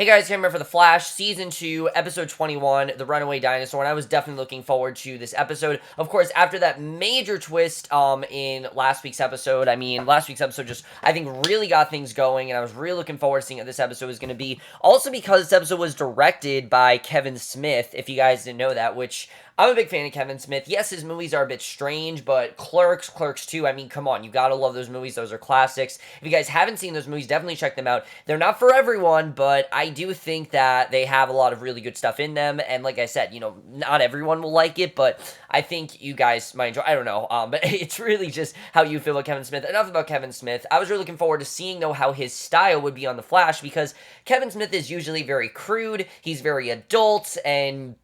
Hey guys, Cameron here for The Flash, Season 2, Episode 21, The Runaway Dinosaur, and I was definitely looking forward to this episode. Of course, after that major twist in last week's episode, last week's episode just, I think, really got things going, and I was really looking forward to seeing what this episode was going to be. Also because this episode was directed by Kevin Smith, if you guys didn't know that, which I'm a big fan of Kevin Smith. Yes, his movies are a bit strange, but Clerks 2, I mean, come on, you gotta love those movies. Those are classics. If you guys haven't seen those movies, definitely check them out. They're not for everyone, but I do think that they have a lot of really good stuff in them, and like I said, not everyone will like it, but I think you guys might enjoy. I don't know, but it's really just how you feel about Kevin Smith. Enough about Kevin Smith. I was really looking forward to seeing, though, how his style would be on The Flash, because Kevin Smith is usually very crude, he's very adult, and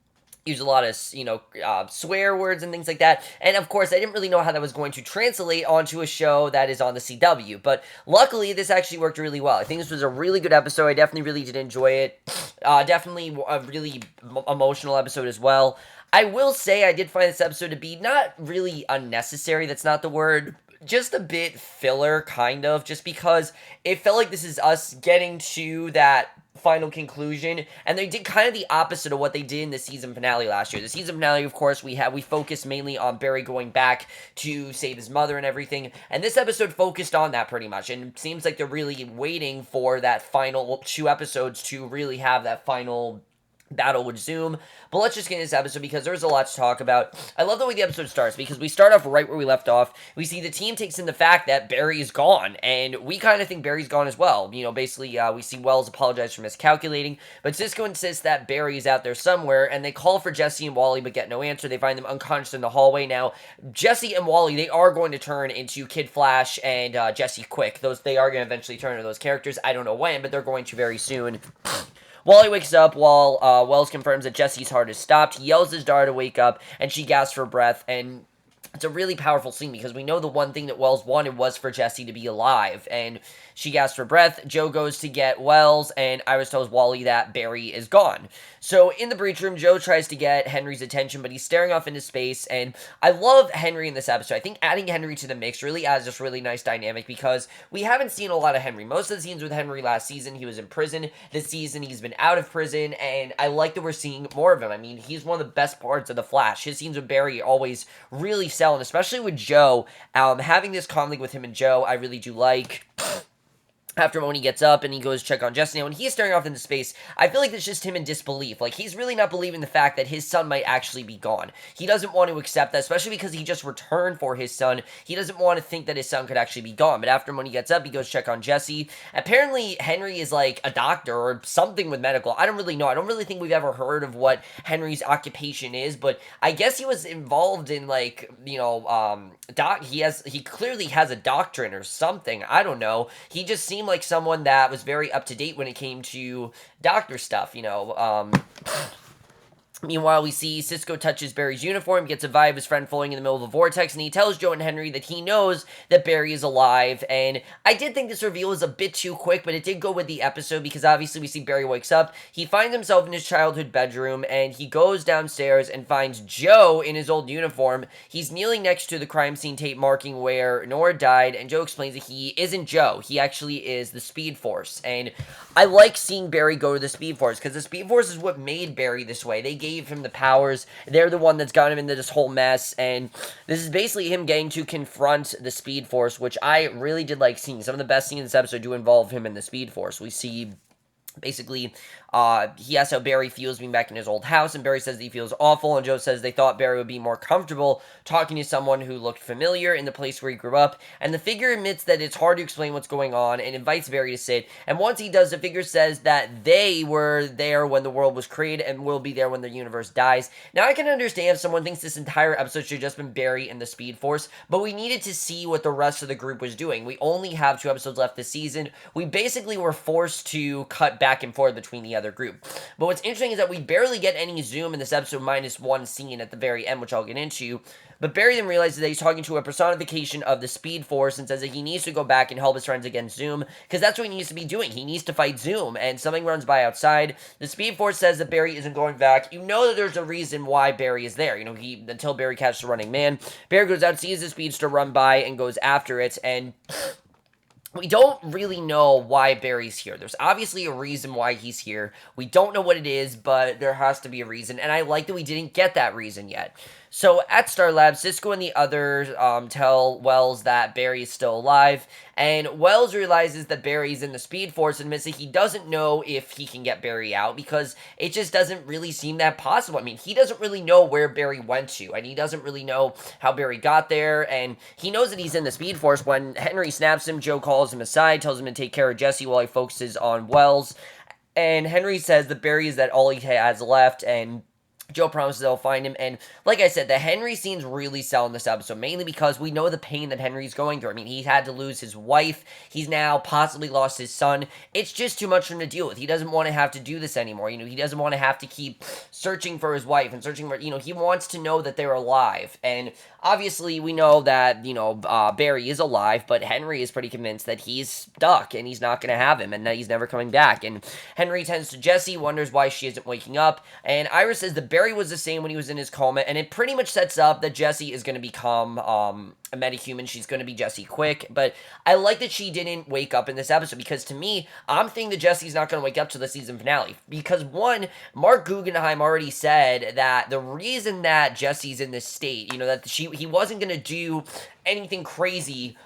use a lot of, swear words and things like that. And of course, I didn't really know how that was going to translate onto a show that is on the CW. But luckily, this actually worked really well. I think this was a really good episode. I definitely really did enjoy it. Definitely a really emotional episode as well. I will say I did find this episode to be not really unnecessary. That's not the word. Just a bit filler, kind of. Just because it felt like this is us getting to that final conclusion, and they did kind of the opposite of what they did in the season finale last year. The season finale, of course, we focused mainly on Barry going back to save his mother and everything, and this episode focused on that pretty much, and it seems like they're really waiting for that final 2 episodes to really have that final battle with Zoom. But let's just get into this episode because there's a lot to talk about. I love the way the episode starts because we start off right where we left off. We see the team takes in the fact that Barry is gone, and we kind of think Barry's gone as well. Basically, we see Wells apologize for miscalculating, but Cisco insists that Barry is out there somewhere, and they call for Jesse and Wally but get no answer. They find them unconscious in the hallway. Now, Jesse and Wally, they are going to turn into Kid Flash and Jesse Quick. They are going to eventually turn into those characters. I don't know when, but they're going to very soon. Wally wakes up while Wells confirms that Jesse's heart has stopped. He yells at his daughter to wake up, and she gasps for breath, and it's a really powerful scene because we know the one thing that Wells wanted was for Jesse to be alive, and she gasps for breath. Joe goes to get Wells, and Iris tells Wally that Barry is gone. So in the breach room, Joe tries to get Henry's attention, but he's staring off into space, and I love Henry in this episode. I think adding Henry to the mix really adds this really nice dynamic because we haven't seen a lot of Henry. Most of the scenes with Henry last season, he was in prison. This season, he's been out of prison, and I like that we're seeing more of him. I mean, he's one of the best parts of The Flash. His scenes with Barry always really sell, and especially with Joe. Having this conflict with him and Joe, I really do like. After when he gets up and he goes to check on Jesse, now when he's staring off into space, I feel like it's just him in disbelief. Like, he's really not believing the fact that his son might actually be gone. He doesn't want to accept that, especially because he just returned for his son. He doesn't want to think that his son could actually be gone. But after when he gets up, he goes to check on Jesse. Apparently, Henry is like a doctor or something with medical. I don't really know. I don't really think we've ever heard of what Henry's occupation is, but I guess he was involved in, like, he clearly has a doctorate or something. I don't know. He just seemed like someone that was very up to date when it came to doctor stuff, Meanwhile, we see Cisco touches Barry's uniform, gets a vibe of his friend falling in the middle of a vortex, and he tells Joe and Henry that he knows that Barry is alive. And I did think this reveal was a bit too quick, but it did go with the episode because obviously we see Barry wakes up. He finds himself in his childhood bedroom, and he goes downstairs and finds Joe in his old uniform. He's kneeling next to the crime scene tape marking where Nora died, and Joe explains that he isn't Joe. He actually is the Speed Force. And I like seeing Barry go to the Speed Force because the Speed Force is what made Barry this way. They gave him the powers. They're the one that's got him into this whole mess, and this is basically him getting to confront the Speed Force, which I really did like seeing. Some of the best scenes in this episode do involve him in the Speed Force. We see basically, he asks how Barry feels being back in his old house, and Barry says that he feels awful, and Joe says they thought Barry would be more comfortable talking to someone who looked familiar in the place where he grew up, and the figure admits that it's hard to explain what's going on, and invites Barry to sit, and once he does, the figure says that they were there when the world was created, and will be there when the universe dies. Now, I can understand if someone thinks this entire episode should have just been Barry and the Speed Force, but we needed to see what the rest of the group was doing. We only have 2 episodes left this season. We basically were forced to cut back and forth between the other group. But what's interesting is that we barely get any Zoom in this episode minus one scene at the very end, which I'll get into. But Barry then realizes that he's talking to a personification of the Speed Force and says that he needs to go back and help his friends against Zoom, because that's what he needs to be doing. He needs to fight Zoom, and something runs by outside. The Speed Force says that Barry isn't going back. You know that there's a reason why Barry is there. Until Barry catches the running man. Barry goes out, sees the Speedster run by, and goes after it, and we don't really know why Barry's here. There's obviously a reason why he's here. We don't know what it is, but there has to be a reason, and I like that we didn't get that reason yet. So at Star Labs, Cisco and the others tell Wells that Barry is still alive, and Wells realizes that Barry's in the Speed Force and admits that he doesn't know if he can get Barry out because it just doesn't really seem that possible. I mean, he doesn't really know where Barry went to, and he doesn't really know how Barry got there, and he knows that he's in the Speed Force when Henry snaps him. Joe calls him aside, tells him to take care of Jesse while he focuses on Wells, and Henry says that Barry is that all he has left, and Joe promises they'll find him, and like I said, the Henry scenes really sell in this episode, mainly because we know the pain that Henry's going through. I mean, he had to lose his wife, he's now possibly lost his son. It's just too much for him to deal with. He doesn't want to have to do this anymore. He doesn't want to have to keep searching for his wife and searching for, he wants to know that they're alive, and obviously we know that, Barry is alive, but Henry is pretty convinced that he's stuck, and he's not going to have him, and that he's never coming back, and Henry turns to Jesse, wonders why she isn't waking up, and Iris says that Barry was the same when he was in his coma, and it pretty much sets up that Jesse is going to become a metahuman. She's going to be Jesse Quick, but I like that she didn't wake up in this episode, because to me, I'm thinking that Jesse's not going to wake up to the season finale, because one, Mark Guggenheim already said that the reason that Jesse's in this state, that he wasn't going to do anything crazy,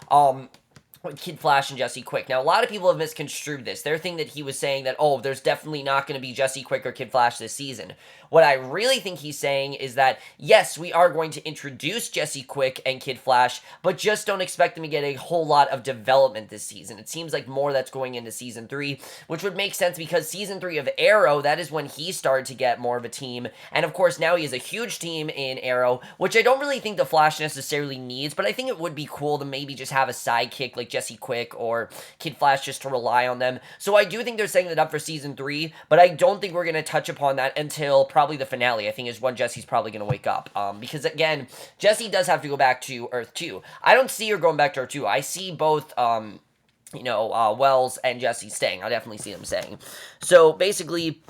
Kid Flash and Jesse Quick. Now, a lot of people have misconstrued this. They're thinking that he was saying that, there's definitely not going to be Jesse Quick or Kid Flash this season. What I really think he's saying is that, yes, we are going to introduce Jesse Quick and Kid Flash, but just don't expect them to get a whole lot of development this season. It seems like more that's going into Season 3, which would make sense because Season 3 of Arrow, that is when he started to get more of a team, and of course now he has a huge team in Arrow, which I don't really think the Flash necessarily needs, but I think it would be cool to maybe just have a sidekick like Jesse Quick or Kid Flash just to rely on them. So I do think they're setting it up for Season 3, but I don't think we're going to touch upon that until probably the finale, I think, is when Jesse's probably going to wake up. Because, again, Jesse does have to go back to Earth 2. I don't see her going back to Earth 2. I see both, Wells and Jesse staying. I definitely see them staying. So, basically,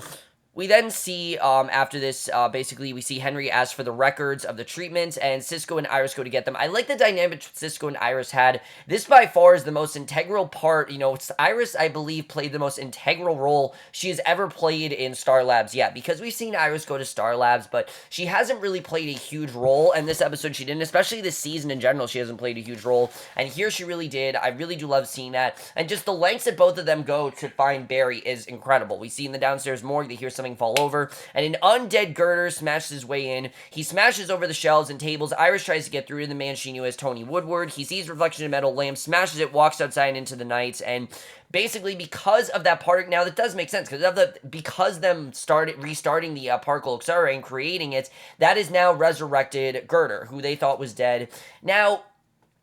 we then see, after this, we see Henry ask for the records of the treatment, and Cisco and Iris go to get them. I like the dynamic Cisco and Iris had. This, by far, is the most integral part. Iris, I believe, played the most integral role she has ever played in Star Labs yet, because we've seen Iris go to Star Labs, but she hasn't really played a huge role, and this episode she didn't, especially this season in general, she hasn't played a huge role, and here she really did. I really do love seeing that, and just the lengths that both of them go to find Barry is incredible. We see in the downstairs morgue, they hear something fall over, and an undead girder smashes his way in. He smashes over the shelves and tables. Iris tries to get through to the man she knew as Tony Woodward. He sees reflection in a metal lamp, smashes it, walks outside into the night, and basically, because of that part, now that does make sense, because them restarting the particle accelerator and creating it, that is now resurrected Girder, who they thought was dead. Now,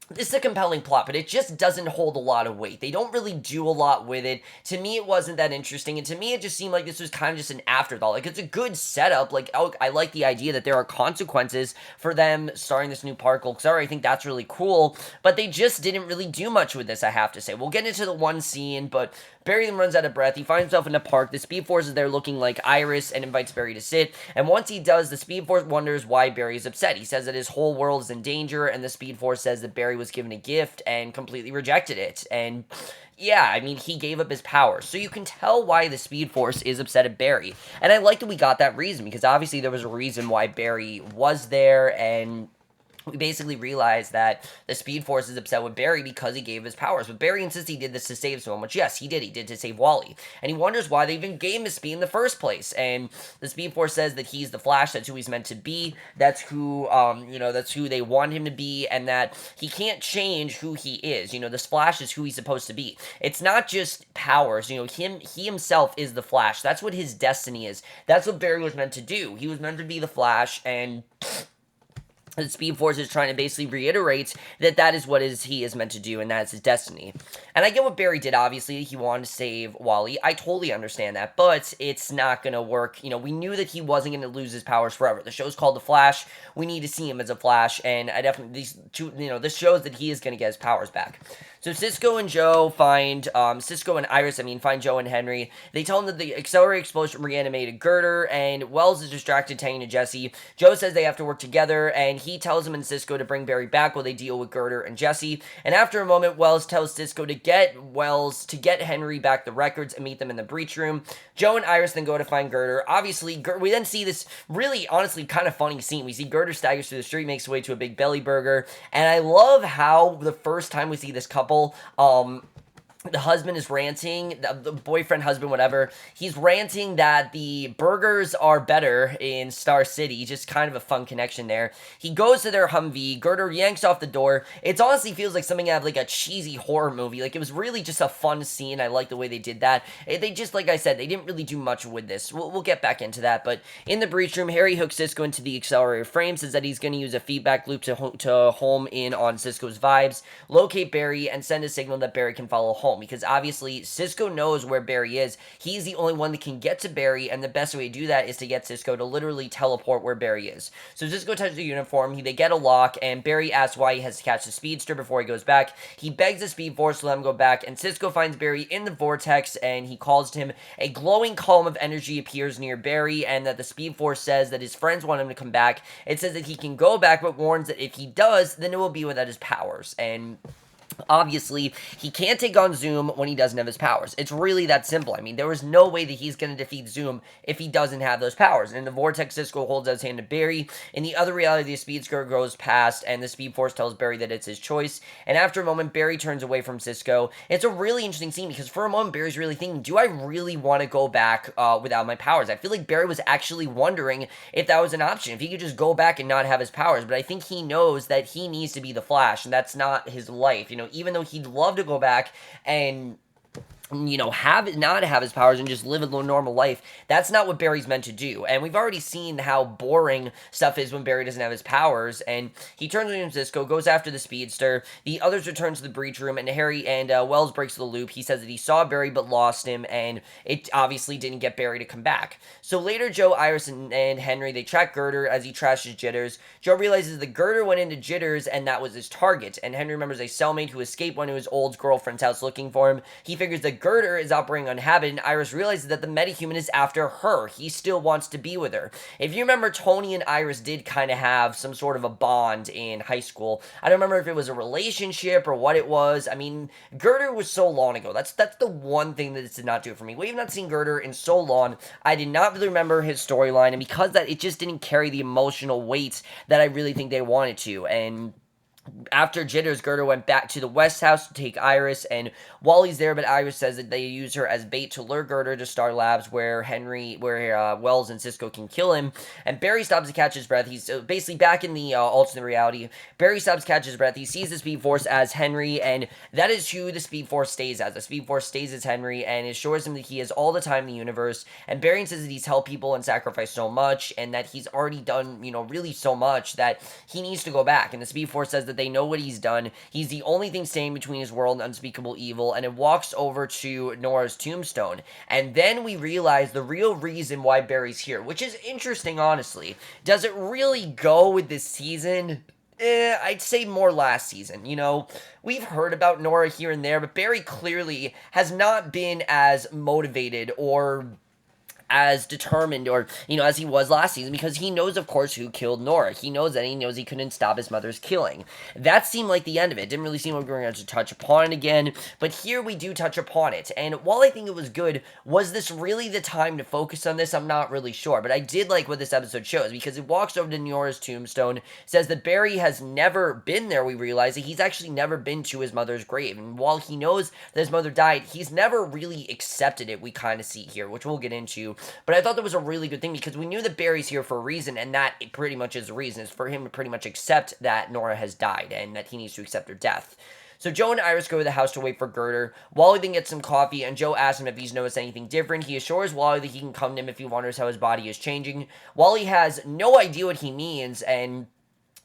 this is a compelling plot, but it just doesn't hold a lot of weight. They don't really do a lot with it. To me, it wasn't that interesting, and to me, it just seemed like this was kind of just an afterthought. Like, it's a good setup. Like, I like the idea that there are consequences for them starting this new particle accelerator. I think that's really cool, but they just didn't really do much with this, I have to say. We'll get into the one scene, but Barry then runs out of breath. He finds himself in a park. The Speed Force is there looking like Iris and invites Barry to sit, and once he does, the Speed Force wonders why Barry is upset. He says that his whole world is in danger, and the Speed Force says that Barry was given a gift and completely rejected it. And yeah, I mean, he gave up his power. So you can tell why the Speed Force is upset at Barry. And I like that we got that reason, because obviously there was a reason why Barry was there, and we basically realize that the Speed Force is upset with Barry because he gave his powers. But Barry insists he did this to save someone, which, yes, he did. He did to save Wally. And he wonders why they even gave him his speed in the first place. And the Speed Force says that he's the Flash. That's who he's meant to be. That's who, that's who they want him to be. And that he can't change who he is. This Flash is who he's supposed to be. It's not just powers. He himself is the Flash. That's what his destiny is. That's what Barry was meant to do. He was meant to be the Flash, and the Speed Force is trying to basically reiterate that is what he is meant to do, and that's his destiny. And I get what Barry did, obviously. He wanted to save Wally. I totally understand that, but it's not going to work. We knew that he wasn't going to lose his powers forever. The show's called The Flash. We need to see him as a Flash, and I definitely, this shows that he is going to get his powers back. So Cisco and Cisco and Iris, find Joe and Henry. They tell them that the accelerator explosion reanimated Girder, and Wells is distracted telling to Jesse. Joe says they have to work together, and he tells him and Cisco to bring Barry back while they deal with Girder and Jesse. And after a moment, Wells tells Cisco to get Henry back the records and meet them in the breach room. Joe and Iris then go to find Girder. Obviously, we then see this really, honestly, kind of funny scene. We see Girder staggers through the street, makes his way to a big belly burger, and I love how the first time we see this couple, the husband is ranting, the boyfriend, husband, whatever, he's ranting that the burgers are better in Star City. Just kind of a fun connection there. He goes to their Humvee. Girder yanks off the door. It honestly feels like something out of like a cheesy horror movie. Like, it was really just a fun scene. I like the way they did that. They just, like I said, they didn't really do much with this. We'll get back into that. But in the breach room, Harry hooks Cisco into the accelerator frame, says that he's going to use a feedback loop to home in on Cisco's vibes, locate Barry, and send a signal that Barry can follow home. Because obviously Cisco knows where Barry is. He's the only one that can get to Barry, and the best way to do that is to get Cisco to literally teleport where Barry is. So Cisco touches the uniform, they get a lock, and Barry asks why he has to catch the speedster before he goes back. He begs the Speed Force to let him go back, and Cisco finds Barry in the vortex, and he calls to him. A glowing column of energy appears near Barry, and that the Speed Force says that his friends want him to come back. It says that he can go back, but warns that if he does, then it will be without his powers. And obviously, he can't take on Zoom when he doesn't have his powers. It's really that simple. There was no way that he's going to defeat Zoom if he doesn't have those powers. And in the Vortex, Cisco holds out his hand to Barry. In the other reality, the Speed Skirt goes past, and the Speed Force tells Barry that it's his choice. And after a moment, Barry turns away from Cisco. It's a really interesting scene, because for a moment, Barry's really thinking, do I really want to go back without my powers? I feel like Barry was actually wondering if that was an option, if he could just go back and not have his powers. But I think he knows that he needs to be the Flash, and that's not his life. Even though he'd love to go back and not have his powers and just live a normal life, that's not what Barry's meant to do. And we've already seen how boring stuff is when Barry doesn't have his powers. And he turns on Cisco, goes after the speedster. The others return to the breach room, and Harry and Wells breaks the loop. He says that he saw Barry but lost him, and it obviously didn't get Barry to come back. So later, Joe, Iris, and Henry, they track Girder as he trashes Jitters. Joe realizes that Girder went into Jitters, and that was his target. And Henry remembers a cellmate who escaped one of his old girlfriend's house looking for him. He figures that Girder is operating on habit, and Iris realizes that the metahuman is after her. He still wants to be with her. If you remember, Tony and Iris did kind of have some sort of a bond in high school. I don't remember if it was a relationship or what it was. Girder was so long ago. That's the one thing that this did not do for me. We have not seen Girder in so long. I did not really remember his storyline, and because that, it just didn't carry the emotional weight that I really think they wanted to. And after Jitters, Girder went back to the West House to take Iris, and Wally's there, but Iris says that they use her as bait to lure Girder to Star Labs, where Wells and Cisco can kill him. And Barry stops to catch his breath. He's basically back in the alternate reality. Barry stops to catch his breath. He sees the Speed Force as Henry, and that is who the Speed Force stays as. The Speed Force stays as Henry, and assures him that he has all the time in the universe. And Barry says that he's helped people and sacrificed so much, and that he's already done, really so much that he needs to go back. And the Speed Force says that they know what he's done. He's the only thing standing between his world and unspeakable evil, and it walks over to Nora's tombstone. And then we realize the real reason why Barry's here, which is interesting, honestly. Does it really go with this season? I'd say more last season. We've heard about Nora here and there, but Barry clearly has not been as motivated or as determined or, as he was last season, because he knows, of course, who killed Nora. He knows that. He knows he couldn't stop his mother's killing. That seemed like the end of it. Didn't really seem like we were going to touch upon it again, but here we do touch upon it. And while I think it was good, was this really the time to focus on this? I'm not really sure, but I did like what this episode shows, because it walks over to Nora's tombstone, says that Barry has never been there. We realize that he's actually never been to his mother's grave, and while he knows that his mother died, he's never really accepted it. We kind of see here, which we'll get into. But I thought that was a really good thing, because we knew that Barry's here for a reason, and that it pretty much is the reason. It's for him to pretty much accept that Nora has died, and that he needs to accept her death. So Joe and Iris go to the house to wait for Girder. Wally then gets some coffee, and Joe asks him if he's noticed anything different. He assures Wally that he can come to him if he wonders how his body is changing. Wally has no idea what he means, and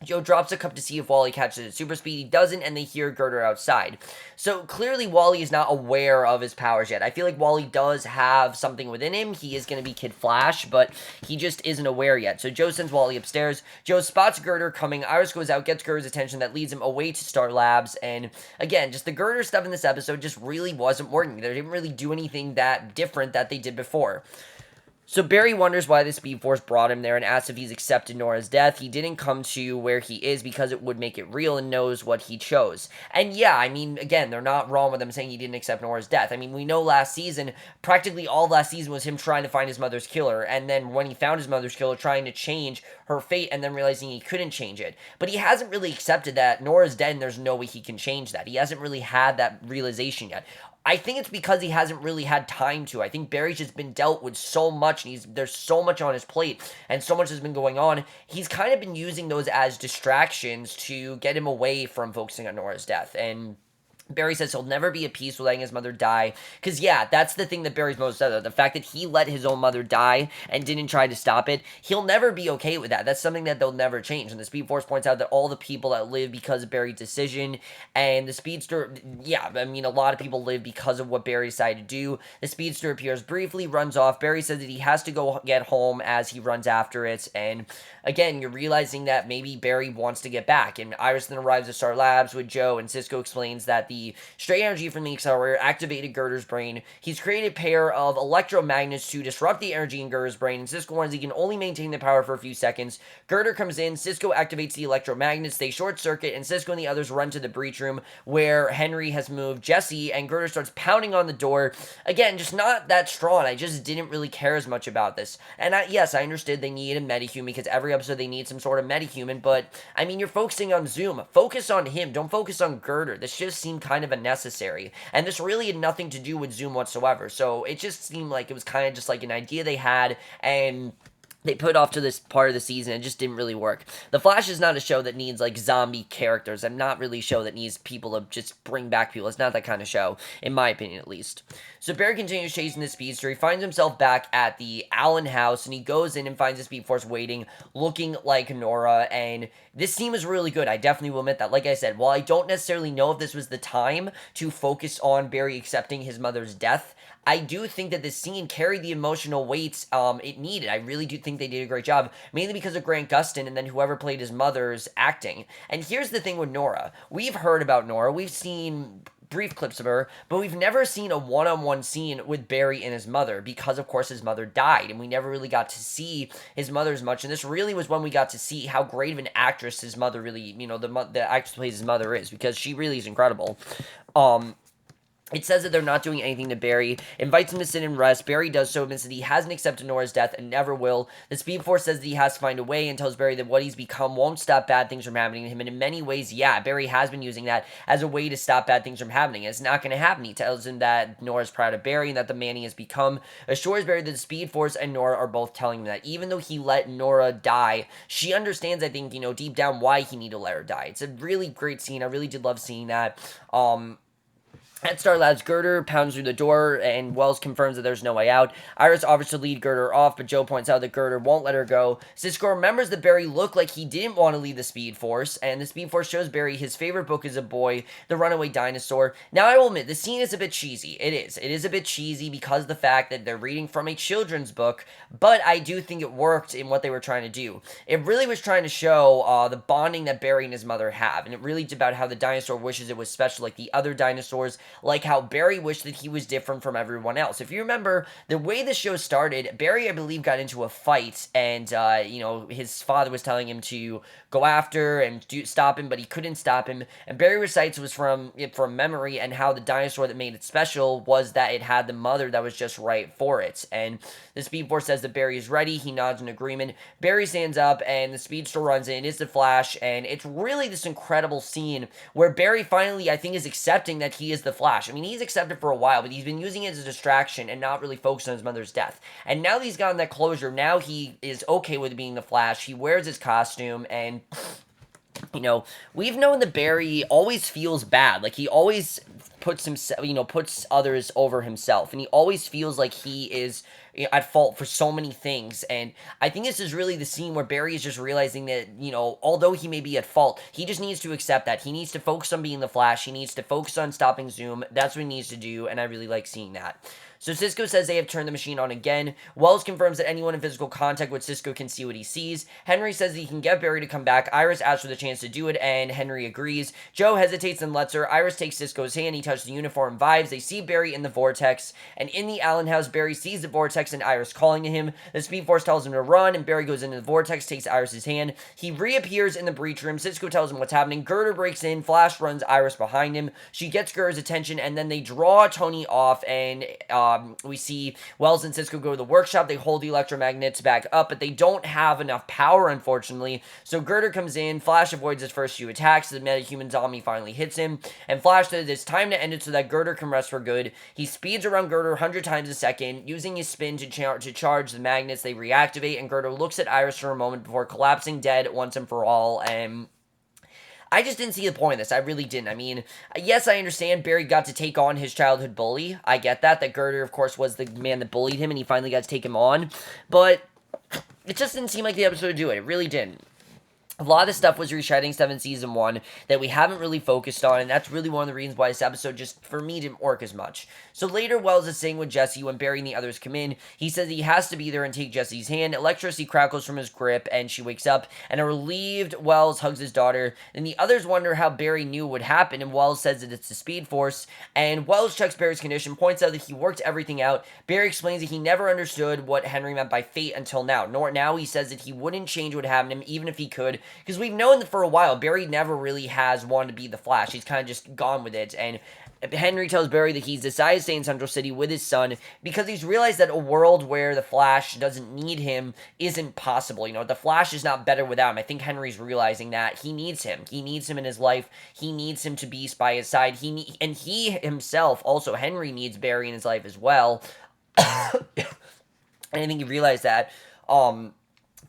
Joe drops a cup to see if Wally catches it at super speed. He doesn't, and they hear Girder outside. So clearly, Wally is not aware of his powers yet. I feel like Wally does have something within him. He is going to be Kid Flash, but he just isn't aware yet. So Joe sends Wally upstairs. Joe spots Girder coming. Iris goes out, gets Girder's attention. That leads him away to Star Labs. And again, just the Girder stuff in this episode just really wasn't working. They didn't really do anything that different that they did before. So Barry wonders why the Speed Force brought him there and asks if he's accepted Nora's death. He didn't come to where he is because it would make it real and knows what he chose. And yeah, I mean, again, they're not wrong with him saying he didn't accept Nora's death. I mean, we know last season, practically all last season was him trying to find his mother's killer. And then when he found his mother's killer, trying to change her fate and then realizing he couldn't change it. But he hasn't really accepted that Nora's dead and there's no way he can change that. He hasn't really had that realization yet. I think it's because he hasn't really had time to. I think Barry's just been dealt with so much, and there's so much on his plate, and so much has been going on. He's kind of been using those as distractions to get him away from focusing on Nora's death, and Barry says he'll never be at peace with letting his mother die. Because, yeah, that's the thing that Barry's most upset about. The fact that he let his own mother die and didn't try to stop it. He'll never be okay with that. That's something that they'll never change. And the Speed Force points out that all the people that live because of Barry's decision, and the Speedster, yeah, I mean, a lot of people live because of what Barry decided to do. The Speedster appears briefly, runs off. Barry says that he has to go get home as he runs after it. And, again, you're realizing that maybe Barry wants to get back. And Iris then arrives at Star Labs with Joe, and Cisco explains that the stray energy from the accelerator activated Girder's brain. He's created a pair of electromagnets to disrupt the energy in Girder's brain, and Cisco warns he can only maintain the power for a few seconds. Girder comes in, Cisco activates the electromagnets, they short circuit, and Cisco and the others run to the breach room where Henry has moved Jesse, and Girder starts pounding on the door. Again, just not that strong. I just didn't really care as much about this. And yes, I understood they need a metahuman because every episode they need some sort of metahuman, but I mean, you're focusing on Zoom. Focus on him. Don't focus on Girder. This just seemed kind of unnecessary, and this really had nothing to do with Zoom whatsoever, so it just seemed like it was kind of just like an idea they had, and they put off to this part of the season. It just didn't really work. The Flash is not a show that needs, like, zombie characters. I'm not really a show that needs people to just bring back people. It's not that kind of show, in my opinion, at least. So Barry continues chasing the Speedster. He finds himself back at the Allen house, and he goes in and finds the Speed Force waiting, looking like Nora, and this scene was really good. I definitely will admit that. Like I said, while I don't necessarily know if this was the time to focus on Barry accepting his mother's death, I do think that this scene carried the emotional weight it needed. I really do think they did a great job, mainly because of Grant Gustin and then whoever played his mother's acting. And here's the thing with Nora. We've heard about Nora. We've seen brief clips of her, but we've never seen a one-on-one scene with Barry and his mother because, of course, his mother died, and we never really got to see his mother as much, and this really was when we got to see how great of an actress his mother really, you know, the actress who plays his mother is, because she really is incredible. It says that they're not doing anything to Barry, invites him to sit and rest. Barry does so, admits that he hasn't accepted Nora's death and never will. The Speed Force says that he has to find a way and tells Barry that what he's become won't stop bad things from happening to him. And in many ways, yeah, Barry has been using that as a way to stop bad things from happening. And it's not going to happen. He tells him that Nora's proud of Barry and that the man he has become assures Barry that the Speed Force and Nora are both telling him that even though he let Nora die, she understands, I think, you know, deep down why he needed to let her die. It's a really great scene. I really did love seeing that. At Star Labs, Girder pounds through the door, and Wells confirms that there's no way out. Iris offers to lead Girder off, but Joe points out that Girder won't let her go. Cisco remembers that Barry looked like he didn't want to leave the Speed Force, and the Speed Force shows Barry his favorite book as a boy, The Runaway Dinosaur. Now, I will admit, the scene is a bit cheesy. It is. It is a bit cheesy because of the fact that they're reading from a children's book, but I do think it worked in what they were trying to do. It really was trying to show the bonding that Barry and his mother have, and it really is about how the dinosaur wishes it was special like the other dinosaurs, like how Barry wished that he was different from everyone else. If you remember, the way the show started, Barry, I believe, got into a fight, and, you know, his father was telling him to go after and stop him, but he couldn't stop him, and Barry recites was from memory, and how the dinosaur that made it special was that it had the mother that was just right for it, and the Speed Force says that Barry is ready. He nods in agreement. Barry stands up, and the Speedster runs in. It's the Flash, and it's really this incredible scene where Barry finally, I think, is accepting that he is the Flash. I mean, he's accepted for a while, but he's been using it as a distraction and not really focused on his mother's death. And now that he's gotten that closure, now he is okay with being the Flash. He wears his costume, and, you know, we've known that Barry always feels bad. Like, he always puts himself, puts others over himself, and he always feels like he is at fault for so many things. And I think this is really the scene where Barry is just realizing that, although he may be at fault, he just needs to accept that. He needs to focus on being the Flash. He needs to focus on stopping Zoom. That's what he needs to do, and I really like seeing that. So Cisco says they have turned the machine on again. Wells confirms that anyone in physical contact with Cisco can see what he sees. Henry says that he can get Barry to come back. Iris asks for the chance to do it, and Henry agrees. Joe hesitates and lets her. Iris takes Cisco's hand. He touches the uniform vibes. They see Barry in the vortex, and in the Allen house, Barry sees the vortex and Iris calling to him. The Speed Force tells him to run, and Barry goes into the vortex, takes Iris's hand. He reappears in the breach room. Cisco tells him what's happening. Girder breaks in. Flash runs Iris behind him. She gets Girder's attention, and then they draw Tony off, and we see Wells and Cisco go to the workshop. They hold the electromagnets back up, but they don't have enough power, unfortunately. So Girder comes in. Flash avoids his first few attacks. The metahuman zombie finally hits him, and Flash says it's time to end it so that Girder can rest for good. He speeds around Girder 100 times a second, using his spin to charge the magnets. They reactivate, and Girder looks at Iris for a moment before collapsing dead once and for all, and I just didn't see the point of this. I really didn't. I mean, yes, I understand Barry got to take on his childhood bully. I get that Girder, of course, was the man that bullied him, and he finally got to take him on. But it just didn't seem like the episode to do it. It really didn't. A lot of this stuff was reshading stuff in Season 1 that we haven't really focused on, and that's really one of the reasons why this episode just, for me, didn't work as much. So later, Wells is sitting with Jesse when Barry and the others come in. He says he has to be there and take Jesse's hand. Electricity crackles from his grip, and she wakes up, and a relieved Wells hugs his daughter. Then the others wonder how Barry knew what would happen, and Wells says that it's the Speed Force, and Wells checks Barry's condition, points out that he worked everything out. Barry explains that he never understood what Henry meant by fate until now. Now he says that he wouldn't change what happened to him, even if he could, because we've known for a while, Barry never really has wanted to be the Flash. He's kind of just gone with it, and Henry tells Barry that he's decided to stay in Central City with his son because he's realized that a world where the Flash doesn't need him isn't possible. The Flash is not better without him. I think Henry's realizing that. He needs him. He needs him in his life. He needs him to be by his side. And he himself, also, Henry needs Barry in his life as well. And I think he realized that from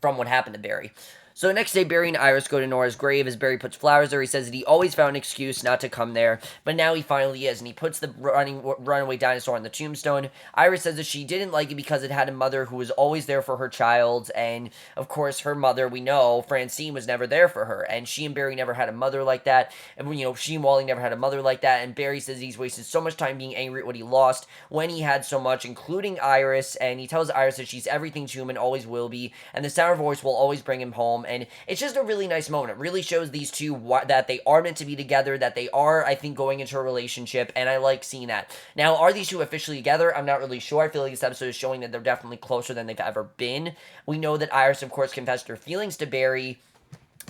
what happened to Barry. So the next day, Barry and Iris go to Nora's grave as Barry puts flowers there. He says that he always found an excuse not to come there, but now he finally is, and he puts the runaway dinosaur on the tombstone. Iris says that she didn't like it because it had a mother who was always there for her child, and of course, her mother, we know, Francine, was never there for her, and she and Barry never had a mother like that, and she and Wally never had a mother like that, and Barry says he's wasted so much time being angry at what he lost when he had so much, including Iris, and he tells Iris that she's everything to him and always will be, and the sound of her voice will always bring him home. And it's just a really nice moment. It really shows these two that they are meant to be together, that they are, I think, going into a relationship, and I like seeing that. Now, are these two officially together? I'm not really sure. I feel like this episode is showing that they're definitely closer than they've ever been. We know that Iris, of course, confessed her feelings to Barry,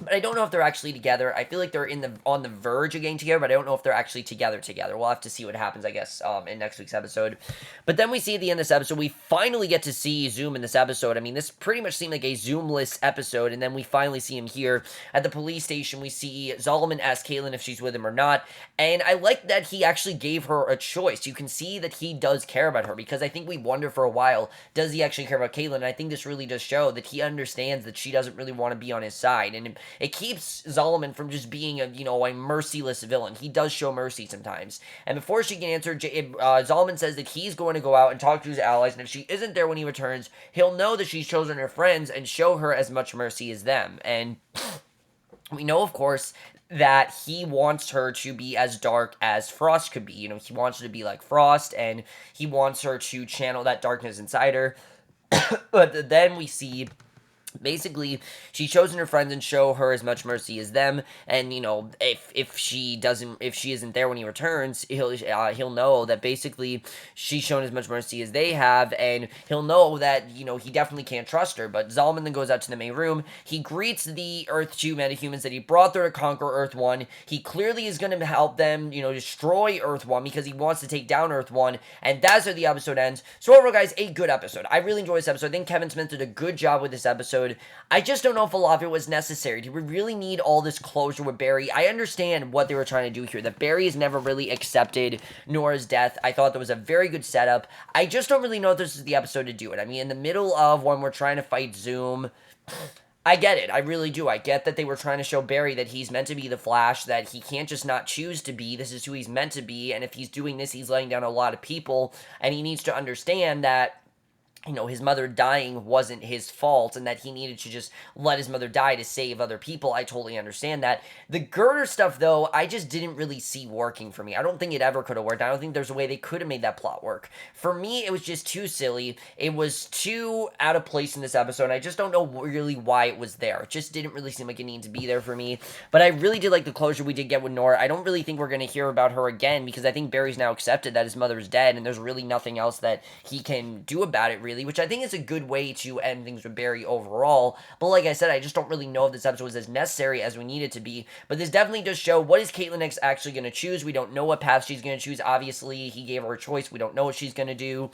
but I don't know if they're actually together. I feel like they're on the verge of getting together, but I don't know if they're actually together. We'll have to see what happens, I guess, in next week's episode. But then we see at the end of this episode, we finally get to see Zoom in this episode. I mean, this pretty much seemed like a Zoomless episode, and then we finally see him here at the police station. We see Zolomon ask Caitlin if she's with him or not, and I like that he actually gave her a choice. You can see that he does care about her, because I think we wonder for a while, does he actually care about Caitlin? And I think this really does show that he understands that she doesn't really want to be on his side, and it keeps Zolomon from just being a merciless villain. He does show mercy sometimes. And before she can answer, Zolomon says that he's going to go out and talk to his allies, and if she isn't there when he returns, he'll know that she's chosen her friends and show her as much mercy as them. And we know, of course, that he wants her to be as dark as Frost could be. He wants her to be like Frost, and he wants her to channel that darkness inside her. But then we see, basically, she's chosen her friends and show her as much mercy as them, and if she isn't there when he returns, he'll know that basically she's shown as much mercy as they have, and he'll know that he definitely can't trust her. But Zolomon then goes out to the main room. He greets the Earth 2 metahumans that he brought there to conquer Earth 1. He clearly is going to help them destroy Earth 1 because he wants to take down Earth 1, and that's where the episode ends. So overall, guys, a good episode. I really enjoyed this episode. I think Kevin Smith did a good job with this episode. I just don't know if a lot of it was necessary. Do we really need all this closure with Barry? I understand what they were trying to do here, that Barry has never really accepted Nora's death. I thought that was a very good setup. I just don't really know if this is the episode to do it. I mean, in the middle of when we're trying to fight Zoom, I get it. I really do. I get that they were trying to show Barry that he's meant to be the Flash, that he can't just not choose to be. This is who he's meant to be. And if he's doing this, he's letting down a lot of people. And he needs to understand that his mother dying wasn't his fault and that he needed to just let his mother die to save other people. I totally understand that. The girder stuff, though, I just didn't really see working for me. I don't think it ever could have worked. I don't think there's a way they could have made that plot work. For me, it was just too silly. It was too out of place in this episode, and I just don't know really why it was there. It just didn't really seem like it needed to be there for me. But I really did like the closure we did get with Nora. I don't really think we're going to hear about her again because I think Barry's now accepted that his mother's dead, and there's really nothing else that he can do about it, really, which I think is a good way to end things with Barry overall. But like I said, I just don't really know if this episode was as necessary as we need it to be. But this definitely does show what is Caitlin X actually going to choose. We don't know what path she's going to choose. Obviously, he gave her a choice. We don't know what she's going to do.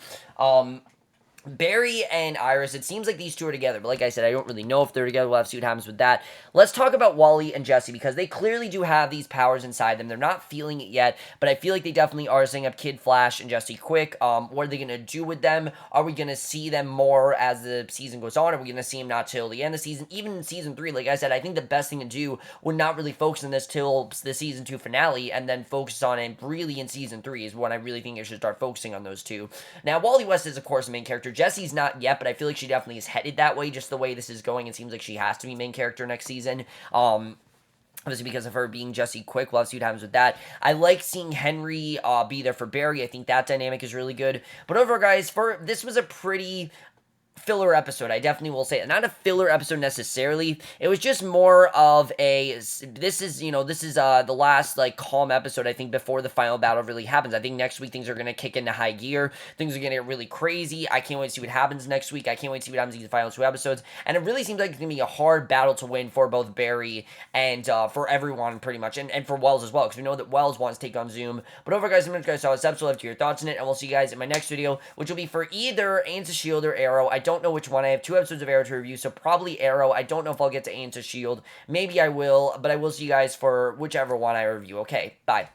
Barry and Iris, it seems like these two are together, but like I said, I don't really know if they're together. We'll have to see what happens with that. Let's talk about Wally and Jesse, because they clearly do have these powers inside them. They're not feeling it yet, but I feel like they definitely are setting up Kid Flash and Jesse Quick. What are they going to do with them? Are we going to see them more as the season goes on? Are we going to see them not till the end of the season? Even in season 3, like I said, I think the best thing to do would not really focus on this till the season 2 finale, and then focus on it really in season 3 is when I really think I should start focusing on those two. Now, Wally West is, of course, the main character. Jesse's not yet, but I feel like she definitely is headed that way, just the way this is going. It seems like she has to be main character next season. Obviously because of her being Jesse Quick. We'll have to see what happens with that. I like seeing Henry be there for Barry. I think that dynamic is really good. But overall, guys, this was a pretty filler episode. I definitely will say it. Not a filler episode necessarily. It was just more of this is the last calm episode, I think, before the final battle really happens. I think next week things are going to kick into high gear. Things are going to get really crazy. I can't wait to see what happens next week. I can't wait to see what happens in the final 2 episodes. And it really seems like it's going to be a hard battle to win for both Barry and for everyone pretty much. And for Wells as well, because we know that Wells wants to take on Zoom. But overall, guys, I'm going to saw this episode. Left your thoughts on it, and we'll see you guys in my next video, which will be for either Agents of S.H.I.E.L.D. or Arrow. I don't know which one. I have 2 episodes of Arrow to review, so probably Arrow. I don't know if I'll get to Agents of S.H.I.E.L.D. Maybe I will, but I will see you guys for whichever one I review. Okay, bye.